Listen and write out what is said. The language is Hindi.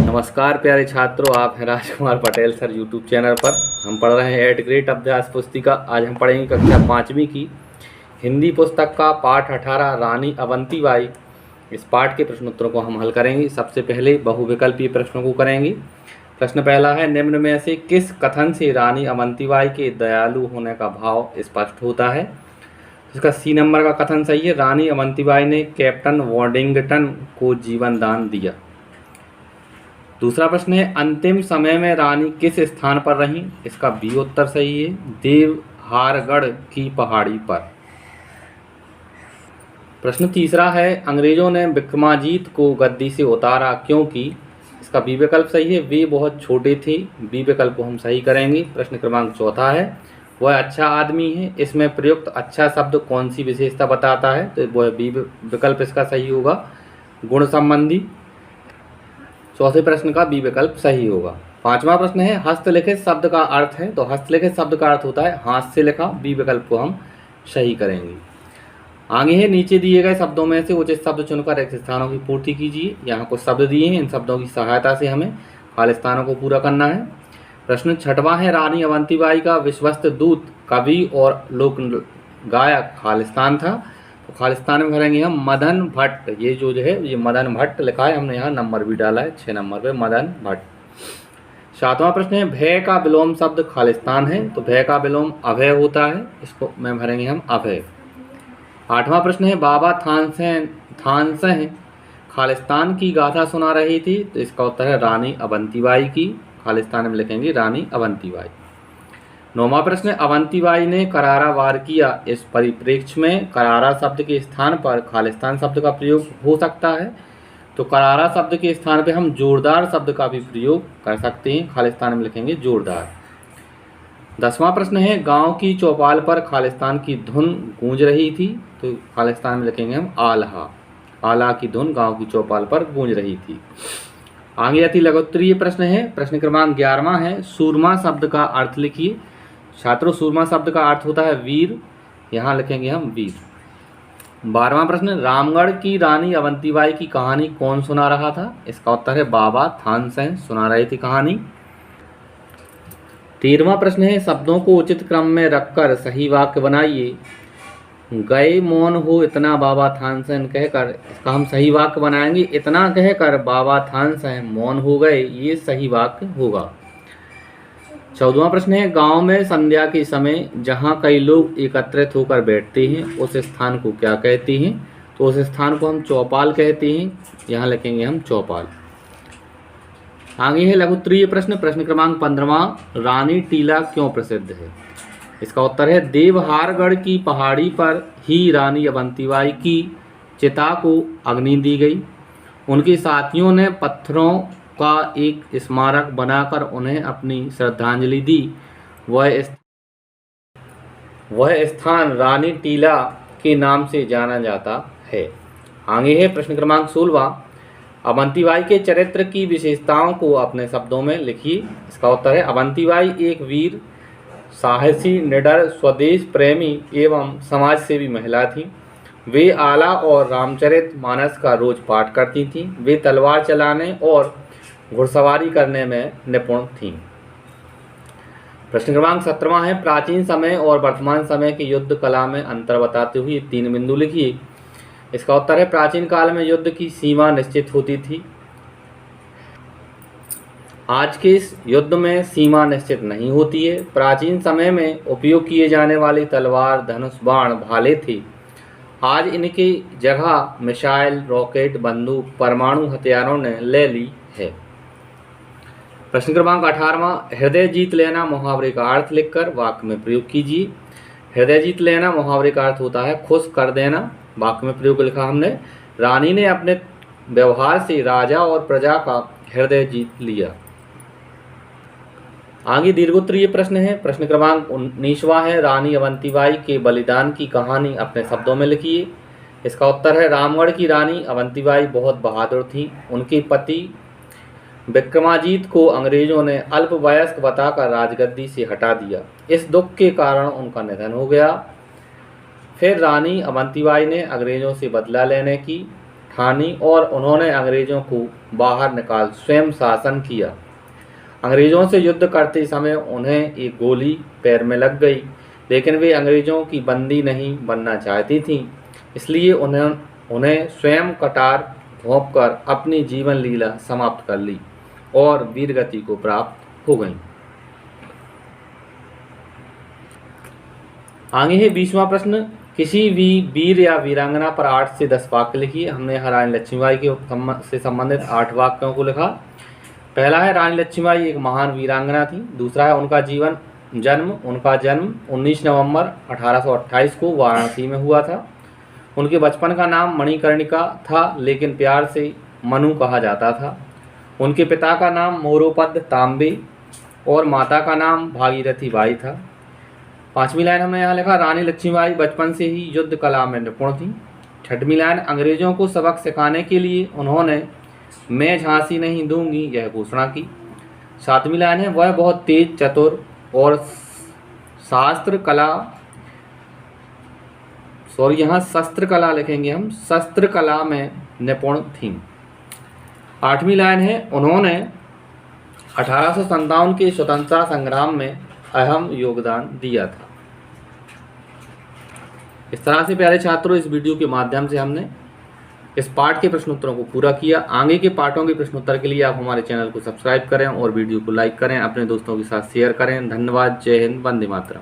नमस्कार प्यारे छात्रों, आप हैं Rajkumar Patel sir YouTube channel पर। हम पढ़ रहे हैं 8th ग्रेड अभ्यास पुस्तिका। आज हम पढ़ेंगे कक्षा 5वीं की हिंदी पुस्तक का पाठ 18 रानी अवंतीबाई। इस पाठ के प्रश्नोत्तरों को हम हल करेंगे। सबसे पहले बहुविकल्पीय प्रश्नों को करेंगे। प्रश्न पहला है, निम्न में से किस कथन से रानी अवंतीबाई के दयालु होने का भाव स्पष्ट होता है? इसका सी नंबर का कथन सही है। रानी अवंतीबाई ने कैप्टन वॉडिंगटन को जीवन दान दिया। दूसरा प्रश्न है, अंतिम समय में रानी किस स्थान पर रहीं? इसका बी उत्तर सही है, देवहारगढ़ की पहाड़ी पर। प्रश्न तीसरा है, अंग्रेजों ने विक्रमाजीत को गद्दी से उतारा क्योंकि? इसका बी विकल्प सही है, वे बहुत छोटे थे। बी विकल्प को हम सही करेंगे। प्रश्न क्रमांक चौथा है, वह अच्छा आदमी है, इसमें प्रयुक्त अच्छा शब्द कौन सी विशेषता बताता है? तो वह बी विकल्प इसका सही होगा, गुण संबंधी। चौथे प्रश्न का बी विकल्प सही होगा। पांचवा प्रश्न है, हस्तलिखित शब्द का अर्थ है। तो हस्तलिखित शब्द का अर्थ होता है हाथ से लिखा। बी विकल्प को हम सही करेंगे। आगे है, नीचे दिए गए शब्दों में से उचित शब्द चुनकर रिक्त स्थानों की पूर्ति कीजिए। यहाँ कुछ शब्द दिए हैं, इन शब्दों की सहायता से हमें खाली स्थानों को पूरा करना है। प्रश्न छठवां है, रानी अवंतीबाई का विश्वस्त दूत, कवि और लोक गायक खालिस्तान था। तो खालिस्तान में भरेंगे हम मदन भट्ट। ये जो है ये मदन भट्ट लिखा है, हमने यहाँ नंबर भी डाला है 6 नंबर पे, मदन भट्ट। सातवां प्रश्न है, भय का विलोम शब्द खालिस्तान है। तो भय का विलोम अभय होता है, इसको में भरेंगे हम अभय। आठवां प्रश्न है, बाबा थानसेन खालिस्तान की गाथा सुना रही थी। तो इसका उत्तर है रानी अवंतीबाई की। खालिस्तान में लिखेंगे रानी अवंतीबाई। नौवां प्रश्न है, अवंतीबाई ने करारा वार किया। इस परिप्रेक्ष्य में करारा शब्द के स्थान पर खालिस्तान शब्द का प्रयोग हो सकता है। तो करारा शब्द के स्थान पर हम जोरदार शब्द का भी प्रयोग कर सकते हैं। खालिस्तान में लिखेंगे जोरदार। 10वां प्रश्न है, गांव की चौपाल पर खालिस्तान की धुन गूंज रही थी। तो खालिस्तान में लिखेंगे हम आल्हा। आला की धुन गांव की चौपाल पर गूंज रही थी। आगे अति लघुत्तरीय प्रश्न है। प्रश्न क्रमांक 11वां है, सूरमा शब्द का अर्थ लिखिए। छात्रों, सूरमा शब्द का अर्थ होता है वीर। यहाँ लिखेंगे हम वीर। 12वां प्रश्न, रामगढ़ की रानी अवंतीबाई की कहानी कौन सुना रहा था? इसका उत्तर है बाबा थानसेन सुना रहे थे कहानी। 13वां प्रश्न है, शब्दों को उचित क्रम में रखकर सही वाक्य बनाइए। गए मौन हो इतना बाबा थानसेन कहकर, इसका हम सही वाक्य बनाएंगे, इतना कहकर बाबा थानसेन मौन हो गए। ये सही वाक्य होगा। 14वां प्रश्न है, गांव में संध्या के समय जहां कई लोग एकत्रित होकर बैठते हैं उस स्थान को क्या कहते हैं? तो उस स्थान को हम चौपाल कहते हैं। यहाँ लिखेंगे हम चौपाल। आगे है लघुत्तरीय प्रश्न। प्रश्न क्रमांक 15वां, रानी टीला क्यों प्रसिद्ध है? इसका उत्तर है, देवहारगढ़ की पहाड़ी पर ही रानी अवंतीबाई की चिता को अग्नि दी गई। उनके साथियों ने पत्थरों का एक स्मारक बनाकर उन्हें अपनी श्रद्धांजलि दी। वह स्थान रानी टीला के नाम से जाना जाता है। आगे है प्रश्न क्रमांक 16वां, अवंतीबाई के चरित्र की विशेषताओं को अपने शब्दों में लिखिए। इसका उत्तर है, अवंतीबाई एक वीर, साहसी, निडर, स्वदेश प्रेमी एवं समाजसेवी महिला थी। वे आला और रामचरितमानस का रोज पाठ करती थीं। वे तलवार चलाने और घुड़सवारी करने में निपुण थीं। प्रश्न क्रमांक 17वां है, प्राचीन समय और वर्तमान समय की युद्ध कला में अंतर बताते हुए 3 बिंदु लिखिए। इसका उत्तर है, प्राचीन काल में युद्ध की सीमा निश्चित होती थी। आज के इस युद्ध में सीमा निश्चित नहीं होती है। प्राचीन समय में उपयोग किए जाने वाली तलवार, धनुष, बाण, भाले थे। आज इनकी जगह मिसाइल, रॉकेट, बंदूक, परमाणु हथियारों ने ले ली है। प्रश्न क्रमांक 18वां, हृदय जीत लेना मुहावरे का अर्थ लिखकर वाक्य में प्रयोग कीजिए। हृदय जीत लेना मुहावरे का अर्थ होता है खुश कर देना। वाक्य में प्रयोग लिखा हमने, रानी ने अपने व्यवहार से राजा और प्रजा का हृदय जीत लिया। आगे दीर्घोत्तरीय प्रश्न है। प्रश्न क्रमांक 19वां है, रानी अवंतीबाई के बलिदान की कहानी अपने शब्दों में लिखिए। इसका उत्तर है, रामगढ़ की रानी अवंतीबाई बहुत बहादुर थी। उनके पति विक्रमाजीत को अंग्रेजों ने अल्पवयस्क बताकर राजगद्दी से हटा दिया। इस दुख के कारण उनका निधन हो गया। फिर रानी अवंतीबाई ने अंग्रेजों से बदला लेने की ठानी और उन्होंने अंग्रेजों को बाहर निकाल स्वयं शासन किया। अंग्रेजों से युद्ध करते समय उन्हें एक गोली पैर में लग गई, लेकिन वे अंग्रेजों की बंदी नहीं बनना चाहती थीं, इसलिए उन्हें स्वयं कटार घोंपकर अपनी जीवन लीला समाप्त कर ली और वीरगति को प्राप्त हो गई। आगे है 20वां प्रश्न, किसी भी वीर या वीरांगना पर 8 से 10 वाक्य लिखिए। हमने यहाँ रानी लक्ष्मीबाई के से संबंधित 8 वाक्यों को लिखा। पहला है, रानी लक्ष्मीबाई एक महान वीरांगना थी। दूसरा है, उनका जन्म 19 नवंबर 1828 को वाराणसी में हुआ था। उनके बचपन का नाम मणिकर्णिका था, लेकिन प्यार से मनु कहा जाता था। उनके पिता का नाम मोरोपंत तांबे और माता का नाम भागीरथी बाई था। 5वीं लाइन हमने यहाँ लिखा, रानी लक्ष्मीबाई बचपन से ही युद्ध कला में निपुण थी। 6वीं लाइन, अंग्रेजों को सबक सिखाने के लिए उन्होंने मैं झांसी नहीं दूंगी यह घोषणा की। 7वीं लाइन है, वह बहुत तेज, चतुर और शस्त्र कला लिखेंगे हम, शस्त्र कला में निपुण थीं। 8वीं लाइन है, उन्होंने 1857 के स्वतंत्रता संग्राम में अहम योगदान दिया था। इस तरह से प्यारे छात्रों, इस वीडियो के माध्यम से हमने इस पाठ के प्रश्नोत्तरों को पूरा किया। आगे के पाठों के प्रश्नोत्तर के लिए आप हमारे चैनल को सब्सक्राइब करें और वीडियो को लाइक करें, अपने दोस्तों के साथ शेयर करें। धन्यवाद। जय हिंद। वंदे मातरम।